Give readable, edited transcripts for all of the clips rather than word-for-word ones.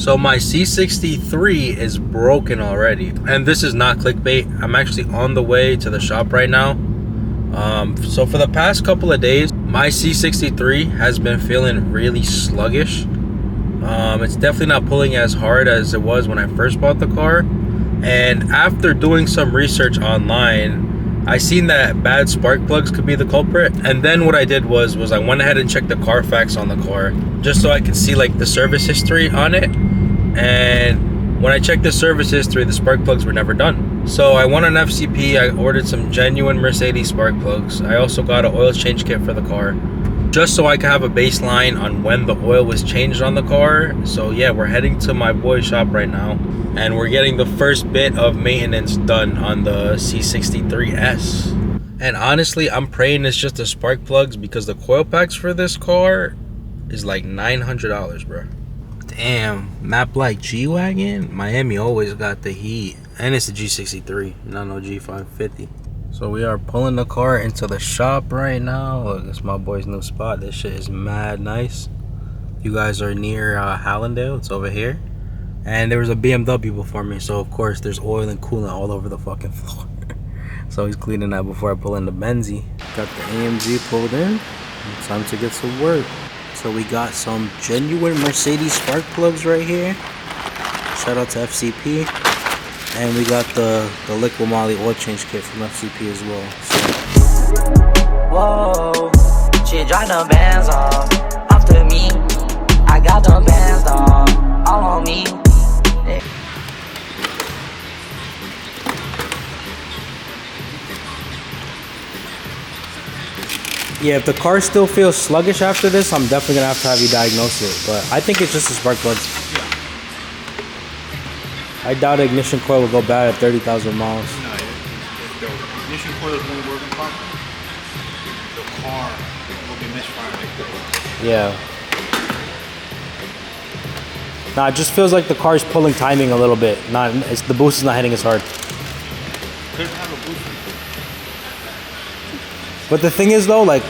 So my C63 is broken already, and this is not clickbait. I'm actually on the way to the shop right now. So for the past couple of days, my C63 has been feeling really sluggish. It's definitely not pulling as hard as it was when I first bought the car. And after doing some research online, I seen that bad spark plugs could be the culprit. And then what I did was I went ahead and checked the Carfax on the car, just so I could see like the service history on it. And when I checked the service history, the spark plugs were never done. So I went on FCP, I ordered some genuine Mercedes spark plugs. I also got an oil change kit for the car, just so I could have a baseline on when the oil was changed on the car. So yeah, we're heading to my boy's shop right now, and we're getting the first bit of maintenance done on the C63S. And honestly, I'm praying it's just the spark plugs, because the coil packs for this car is like $900, bro. Damn, map like G-Wagon? Miami always got the heat. And it's a G63, not no G550. So we are pulling the car into the shop right now. Look, it's my boy's new spot. This shit is mad nice. You guys are near Hallandale, it's over here. And there was a BMW before me, so of course there's oil and coolant all over the fucking floor. So he's cleaning that before I pull in the Benzie. Got the AMG pulled in. Time to get to work. So we got some genuine Mercedes spark plugs right here. Shout out to FCP. And we got the liquid moly oil change kit from FCP as well. Whoa, she drive the bands off after me. I got the bands on all on me. Yeah, if the car still feels sluggish after this, I'm definitely gonna have to have you diagnose it. But I think it's just the spark plugs. I doubt the ignition coil will go bad at 30,000 miles. No, if the ignition coil is only working properly, the car will be misfiring. Yeah. Nah, it just feels like the car's pulling timing a little bit. The boost is not hitting as hard. Could have a boost. But the thing is though, like,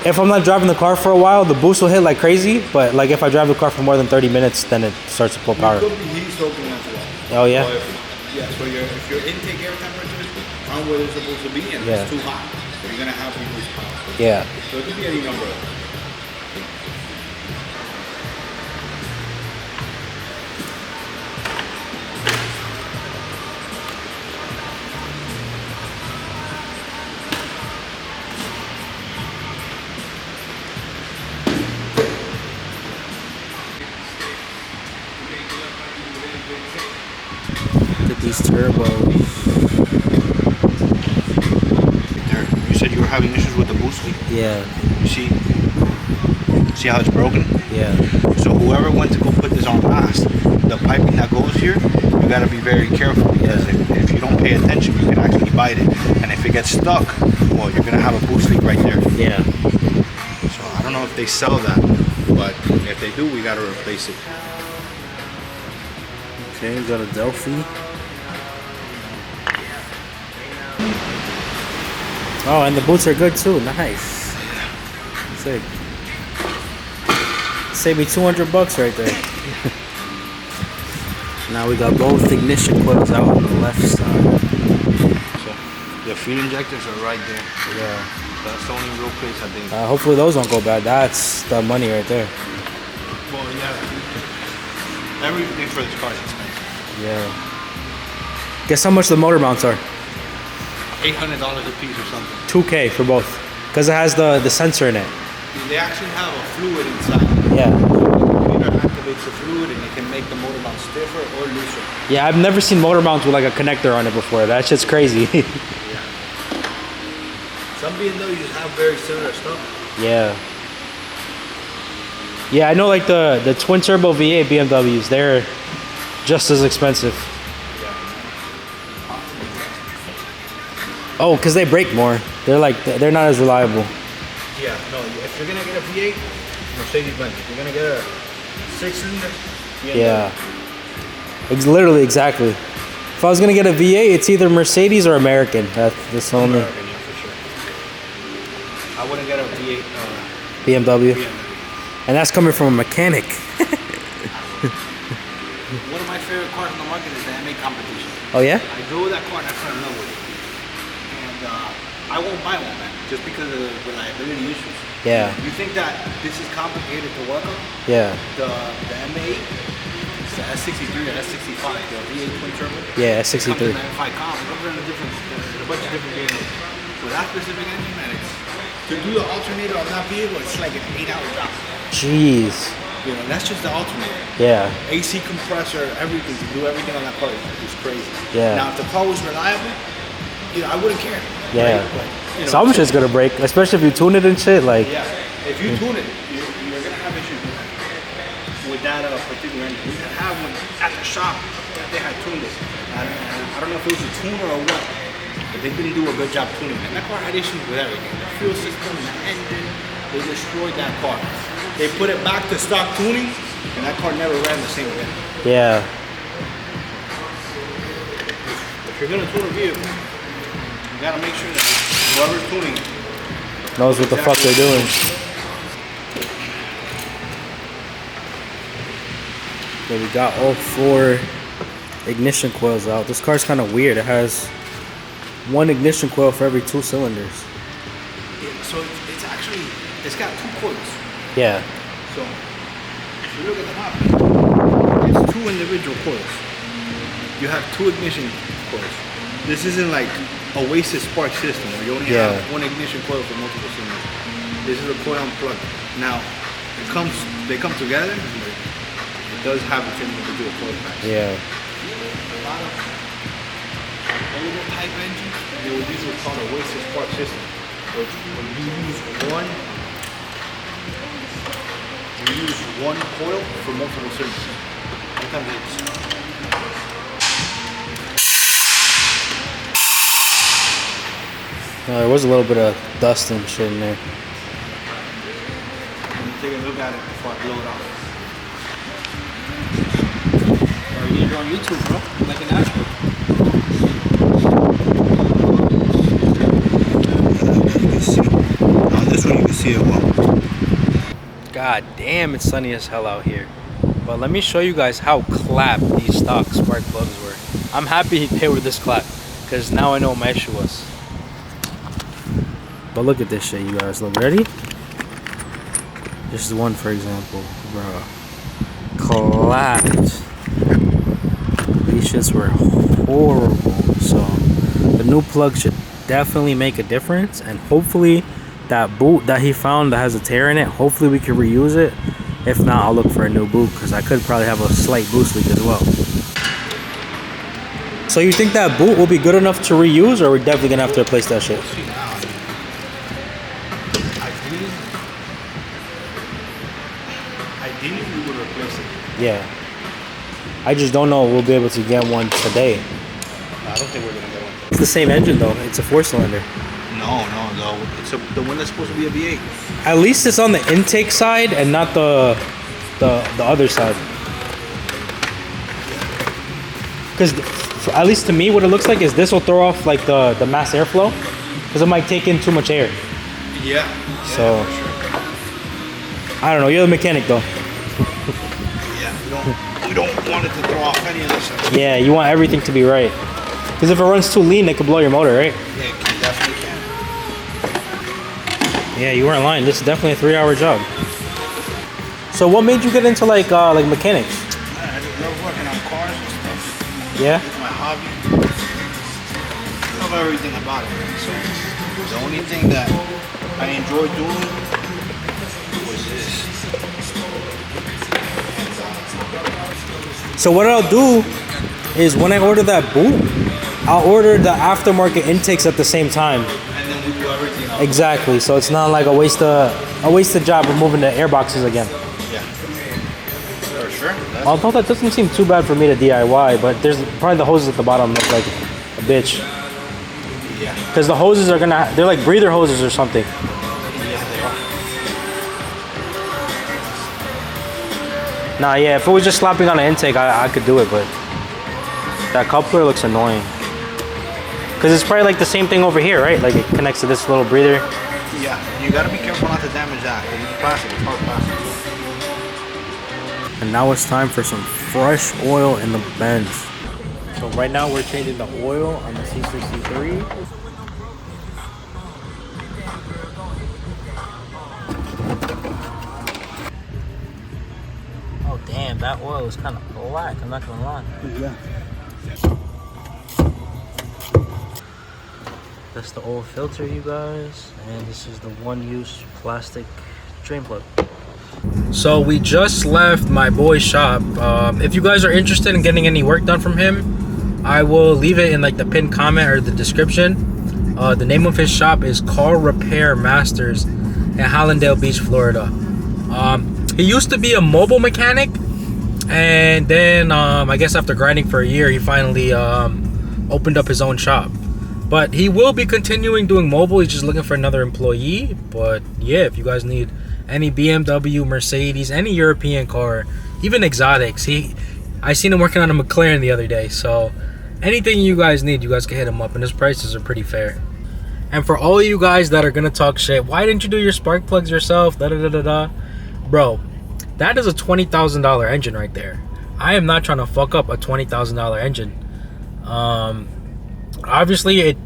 if I'm not driving the car for a while, the boost will hit like crazy. But like if I drive the car for more than 30 minutes, then it starts to pull power. It could be heat soaking as well. Oh yeah? So if your intake air temperature aren't where it's supposed to be and it's too hot, you're gonna have reduced power. Yeah. So it could be any number of them. Look at these turbos. There, you said you were having issues with the boost leak. Yeah. You see how it's broken? Yeah. So whoever went to go put this on last, the piping that goes here, you gotta be very careful, because if you don't pay attention, you can actually bite it. And if it gets stuck, well, you're gonna have a boost leak right there. Yeah. So I don't know if they sell that, but if they do, we gotta replace it. Okay, we got a Delphi. Oh, and the boots are good too. Nice. Sick. Save me $200 right there. Now we got both ignition coils out on the left side. So the fuel injectors are right there. Yeah. That's the only real place I think. Hopefully those don't go bad. That's the money right there. Well, yeah. Everything for this car is expensive. Yeah. Guess how much the motor mounts are? $800 a piece or something. $2K for both. Because it has the sensor in it. They actually have a fluid inside. Yeah. It either activates the fluid and it can make the motor mount stiffer or looser. Yeah, I've never seen motor mounts with like a connector on it before. That shit's crazy. Yeah. Some BMWs have very similar stuff. Yeah. Yeah, I know like the twin turbo V8 BMWs, they're just as expensive. Oh, because they break more. They're not as reliable. Yeah, no, if you're gonna get a V8, Mercedes-Benz. If you're gonna get a 6-cylinder, Yeah. It's literally exactly. If I was gonna get a V8, it's either Mercedes or American. That's only American, yeah, for sure. I wouldn't get a V8 BMW. BMW. And that's coming from a mechanic. One of my favorite cars on the market is the MA competition. Oh yeah? I drove that car and I fell in love with it. And I won't buy one, man, just because of the reliability issues. Yeah. You think that this is complicated to work on? Yeah. The MA, it's the S63 and S65, the V8 twin turbo. Yeah, S63. It comes in 95 comp. It comes in a bunch of different vehicles. With that specific engine, man, to do the alternator on that vehicle, it's like an 8-hour job. Jeez. You know, that's just the alternator. Yeah. AC compressor, everything, to do everything on that car is crazy. Yeah. Now, if the car was reliable, you know, I wouldn't care. Yeah. Right? But, you know, Some shit's gonna break, especially if you tune it and shit. Like. Yeah. If you tune it, you're gonna have issues with that particular engine. We could have one at the shop that they had tuned it. I don't know if it was a tuner or what, but they didn't do a good job tuning it. And that car had issues with everything. The fuel system, the engine, they destroyed that car. They put it back to stock tuning, and that car never ran the same again. Yeah. If you're gonna tune a vehicle, you gotta make sure that whoever's tuning Knows what the fuck they're doing. So we got all 4 ignition coils out. This car's kind of weird. It has 1 ignition coil for every 2 cylinders. Yeah, so it's actually, it's got 2 coils. Yeah. So if you look at the top, it's 2 individual coils. You have 2 ignition coils. This isn't like Oasis Spark system where you only have 1 ignition coil for multiple cylinders. This is a coil and plug. Now, they come together. It does have its individual coil packs. Yeah. A lot of older type engines, they would use what's called a Oasis Spark system. Where you use one coil for multiple cylinders. Sometimes it's There was a little bit of dust and shit in there. take a look at it before I blow it off. Or you need it on YouTube, bro. Like an natural. You can see. On this one you can see it well. God damn, it's sunny as hell out here. But let me show you guys how clapped these stock spark plugs were. I'm happy they were this clapped, because now I know what my issue was. But look at this shit, you guys. Look, ready? This is one, for example. Bro. Clapped. These shits were horrible. So, the new plug should definitely make a difference. And hopefully, that boot that he found that has a tear in it, hopefully we can reuse it. If not, I'll look for a new boot, because I could probably have a slight boost leak as well. So you think that boot will be good enough to reuse, or we're definitely going to have to replace that shit? Ideally, we would replace it. Yeah. I just don't know if we'll be able to get one today. No, I don't think we're going to get one. It's the same engine, though. It's a 4-cylinder. No. It's the one that's supposed to be a V8. At least it's on the intake side and not the other side. Because at least to me, what it looks like is this will throw off like the mass airflow, because it might take in too much air. Yeah. So For sure. I don't know. You're the mechanic, though. Yeah. We don't want it to throw off any of this stuff. Yeah, you want everything to be right. Because if it runs too lean, it could blow your motor, right? Yeah, it definitely can. Yeah, you weren't lying. This is definitely a 3-hour job. So what made you get into like mechanics? I just love working on cars and stuff. Yeah? It's my hobby. I love everything about it. So the only thing that I enjoy doing was this. So what I'll do is when I order that boot, I'll order the aftermarket intakes at the same time. And then we do everything else. Exactly. So it's not like a waste of job removing the air boxes again. Yeah. For sure. Although that doesn't seem too bad for me to DIY, but there's probably the hoses at the bottom look like a bitch. Yeah. Because the hoses are they're like breather hoses or something. Yeah, they are. Nah, yeah, if it was just slapping on an intake, I could do it, but that coupler looks annoying. Because it's probably like the same thing over here, right? Like it connects to this little breather. Yeah, you gotta be careful not to damage that, because it's plastic, it's hard plastic. And now it's time for some fresh oil in the Benz. So right now we're changing the oil on the C63. Oh damn, that oil is kind of black, I'm not gonna lie. Yeah. That's the oil filter, you guys, and this is the one-use plastic drain plug. So we just left my boy's shop. If you guys are interested in getting any work done from him, I will leave it in like the pinned comment or the description. The name of his shop is Car Repair Masters in Hallandale Beach, Florida. He used to be a mobile mechanic, and then I guess after grinding for a year, he finally opened up his own shop. But he will be continuing doing mobile. He's just looking for another employee. But yeah, if you guys need any BMW, Mercedes, any European car, even exotics, I seen him working on a McLaren the other day. So anything you guys need, you guys can hit him up, and his prices are pretty fair. And for all of you guys that are gonna talk shit, why didn't you do your spark plugs yourself? Bro, that is a $20,000 engine right there. I am not trying to fuck up a $20,000 engine. Obviously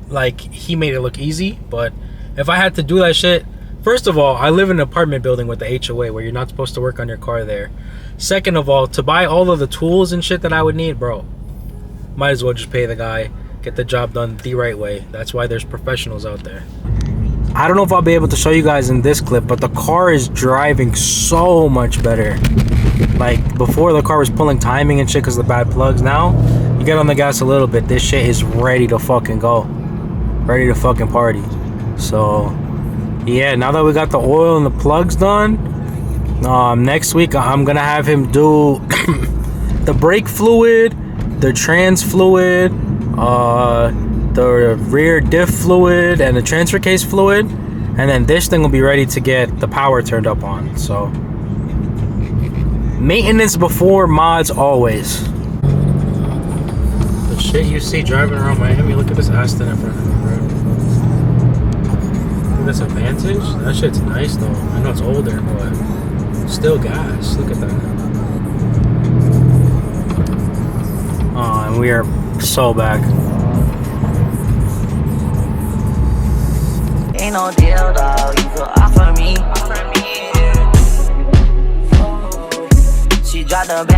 he made it look easy, but if I had to do that shit, first of all, I live in an apartment building with the HOA where you're not supposed to work on your car there. Second of all, to buy all of the tools and shit that I would need, bro, might as well just pay the guy, get the job done the right way. That's why there's professionals out there. I don't know if I'll be able to show you guys in this clip, but the car is driving so much better. Like before, the car was pulling timing and shit because of the bad plugs. Now you get on the gas a little bit, this shit is ready to fucking go, ready to fucking party. So yeah, now that we got the oil and the plugs done, next week I'm gonna have him do the brake fluid, the trans fluid, the rear diff fluid, and the transfer case fluid, and then this thing will be ready to get the power turned up on. So maintenance before mods always. The shit you see driving around Miami, look at this Aston in front of me, bro. Look at this Advantage. That shit's nice though. I know it's older, but still gas. Look at that. Oh, and we are so back. Ain't no deal, dog. You could offer me. She dropped the bag.